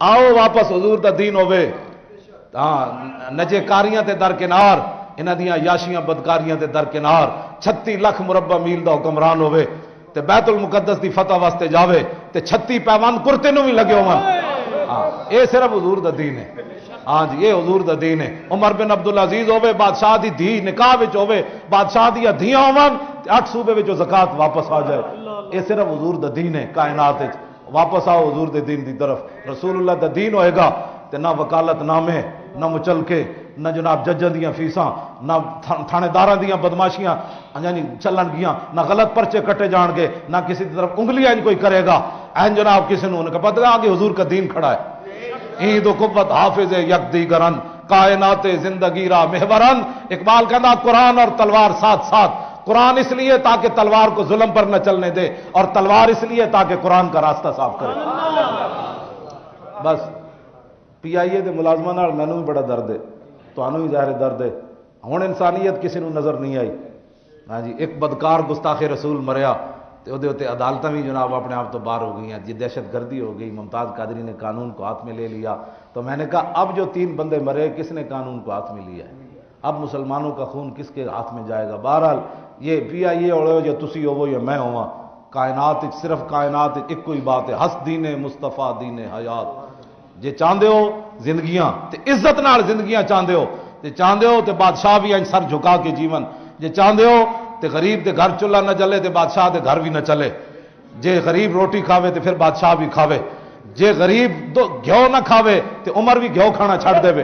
आओ वापस हुजूर दा दीन होवे। हाँ नजे कारियां ते दरकिनार, इन्हां दियां याशियां बदकारियां ते दरकिनार, 36 लाख मुरब्बा मील दा हुक्मरान होवे ते बैतुल मुकद्दस दी फतह वास्ते जावे ते 36 पैवान कुर्ते नूं भी लगे होवन। हाँ ये सिर्फ हुजूर दा दीन है। हाँ जी ये हुजूर दा दीन है। उमर बिन अब्दुल अजीज होवे, बादशाह दी धी निकाह विच होवे, बादशाह दी धियां होवन, 8 सूबे विचों ज़कात वापस आ जाए। ये सिर्फ हुजूर दा दीन है। कायनात विच वापस आओ हुजूर दे दीन दी तरफ। रसूलुल्लाह दा दीन होएगा ते ना वकालत नामे, ना मुचलके, ना जनाब जजां दियां फीसां, ना थानेदारां दियां बदमाशियां यानी चलन गियां, ना गलत पर्चे कटे जाणगे, ना किसी की तरफ उंगलियां कोई करेगा। ऐन जनाब किसी ने उनका पता आगे हुजूर का दीन खड़ा है। ईद कुव्वत हाफिज यकदी गरन कायनात जिंदगी रा मेहवरन। इकबाल कहना कुरान और तलवार साथ साथ। कुरान इसलिए ताकि तलवार को जुल्म पर न चलने दे, और तलवार इसलिए ताकि कुरान का रास्ता साफ करे। बस PIA के मुलाजमान नाल मैनू भी बड़ा दर्द है, तुहानू भी ज़ाहिर दर्द है। हुण इंसानियत किसी को नज़र नहीं आई। हाँ जी एक बदकार गुस्ताखे रसूल मरिया तो वो उत्ते अदालतां भी जनाब अपने आप तो बाहर हो गई हैं जी, दहशत गर्दी हो गई। मुमताज़ कादरी ने कानून को हाथ में ले लिया। तो मैंने कहा अब जो 3 बंदे मरे किसने कानून को हाथ में लिया है? अब मुसलमानों का खून किसके हाथ में जाएगा? बहरहाल ये PIA हो या तुसी होवो या मैं होवां, कायनात सिर्फ कायनात एक कोई बात है, हस दीने मुस्तफा दीने हयात। जे चाहते हो जिंदगियां ते इज्जत नाल जिंदगियां चाहते हो, ते चाहते हो ते बादशाह भी सर झुका के जीवन, जे चाहते हो ते गरीब के घर चुला न चले ते बादशाह के घर भी न चले। जे गरीब रोटी खावे तो फिर बादशाह भी खावे, जे गरीब घ्यो न खावे तो उमर भी घ्यो खाना छड़ देवे।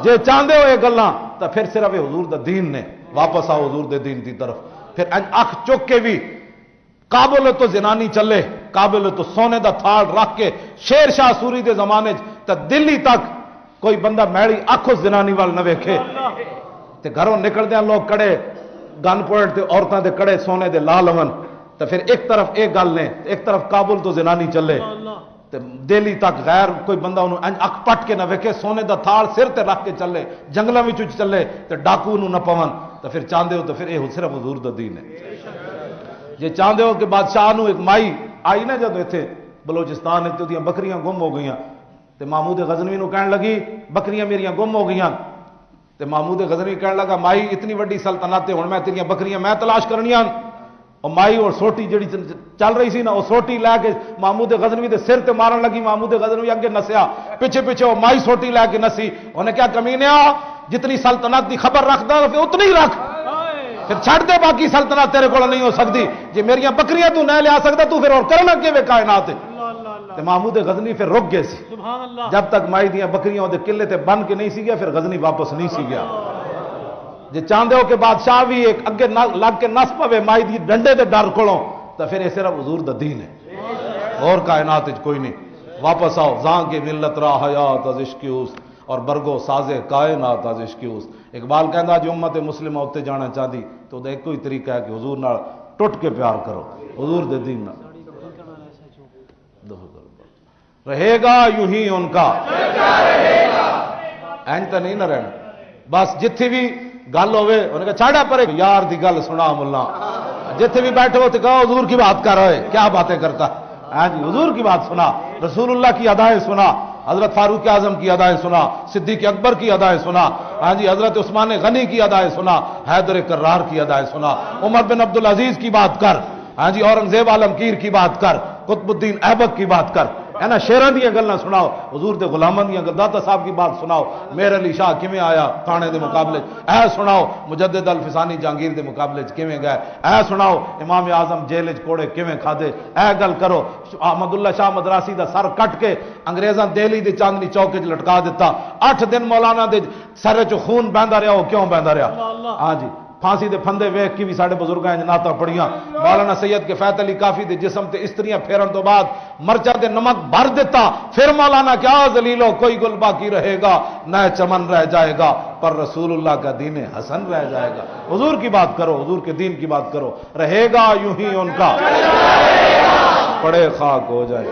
जे चाहते हो ये गल्लां तो फिर सिर्फ हुजूर दा दीन ने। वापस आओ हुजूर दे दीन की तरफ। फिर अख चुक के भी काबुल तो जनानी चले, काबुल तो सोने का थाल रख के शेर शाह सूरी के जमाने तो दिल्ली तक कोई बंदा मैली अख उस जनानी वाल न वेखे। ते घरों निकलदे लोग कड़े गन पॉइंट ते औरतां दे कड़े सोने दे ला लवन। तो फिर एक तरफ एक गल ने, एक तरफ काबुल तो जनानी चले ते दिल्ली तक गैर कोई बंदा उन्होंने अख पट के न वेखे, सोने का थाल सिर ते रख के चले, जंगलों में चले तो डाकू न पवन। तो फिर चाहते हो तो फिर यह सिर्फ हुजूर दा दीन है। जे चाहते हो कि बादशाह नूं एक माई आई ना जब इत्थे बलोचिस्तान तो बकरियां गुम हो गई, तो महमूद गजनवी नूं कहण लगी बकरियां मेरियां गुम हो गई। तो महमूद गजनवी कहण लगा माई इतनी वड्डी सल्तनत हुण मैं तेरियां बकरियां मैं तलाश करनियां। और माई और सोटी जिहड़ी चल रही सी ना वो सोटी लैके महमूद गजनवी के सिर ते मारन लगी। महमूद गजनवी अगे नसिया, पिछे पिछे वो माई सोटी लैके नसी। उन्हें क्या कमीनिया जितनी सल्तनत की खबर रखदा उतनी रख, फिर छड़ दे बाकी सल्तनत तेरे को नहीं हो सकती। जे मेरिया बकरियां तू नहीं लिया सकता तू फिर और करना किवें कायनात। ते महमूद गजनी फिर रुक गए सी, जब तक माई दियां बकरियां उहदे किले ते बन के नहीं सी गया फिर गजनी वापस नहीं सी गया। जे चाहते हो कि बादशाह भी एक अगे लग के नस पवे माई दी डंडे के डर कोलों, तो फिर यह सिर्फ हुजूर दा दीन है और कायनात कोई नहीं। वापस आओ जां के मिलत रा हयात अज इश्क़ और बरगो साजे कायनात अज इश्क़। इकबाल कहता जो उम्मत मुस्लिम उत्ते जाना चाहती तो एक ही तरीका है कि हुजूर नाल टुट के प्यार करो, हुजूर दे दीन नाल रहेगा यूं ही उनका एंज तो नहीं ना रहना। बस जिथे भी गल होवे उन्हें कहा छाड़ा परे यार दी गल सुना मुल्ला, जिथे भी बैठे हो तो कहो हुजूर की बात कर रहे क्या बातें करता है जी, हुजूर की बात सुना, रसूलुल्लाह की अदाएं सुना, हजरत फारूक आजम की अदाएं सुना, सिद्दीक अकबर की अदाएं सुना, हाँ जी हजरत उस्मान गनी की अदाएं सुना, हैदर कर्रार की अदाएं सुना, उमर बिन अब्दुल अजीज की बात कर, हाँ जी औरंगजेब आलमगीर की बात कर, कुतुबुद्दीन ऐबक की बात कर, है ना शेरां दी गल्लां सुनाओ, हुजूर दे गुलामां दी दाता साहब की बात सुनाओ, मेर अली शाह किवें आया थाने दे मुकाबले ऐ सुनाओ, मुजद्दिद अल फिसानी जहांगीर दे मुकाबले किवें गए ऐ सुनाओ, इमाम आजम जेल च कोड़े किवें खादे ऐ गल करो, अहमदुल्ला शाह मदरासी दा सर कट के अंग्रेजां दिल्ली दी चांदनी चौक च लटका दिता। 8 दिन मौलाना दे सर चो खून बहंदा रहा, क्यों बहंदा रहा? हाँ जी फांसी दे फंदे वेख के भी साढ़े बुजुर्गां नाता पढ़ियां। मौलाना सैयद के फैत अली काफी दे जिस्म ते इस्त्रियां फेरन तो बाद मर्चा दे नमक भर देता, फिर मौलाना क्या जलीलो कोई गुल बाकी रहेगा न चमन रह जाएगा पर रसूलुल्लाह का दीन हसन रह जाएगा। हुजूर की बात करो, हुजूर के दीन की बात करो, रहेगा यूं ही उनका पड़े खाक हो जाए।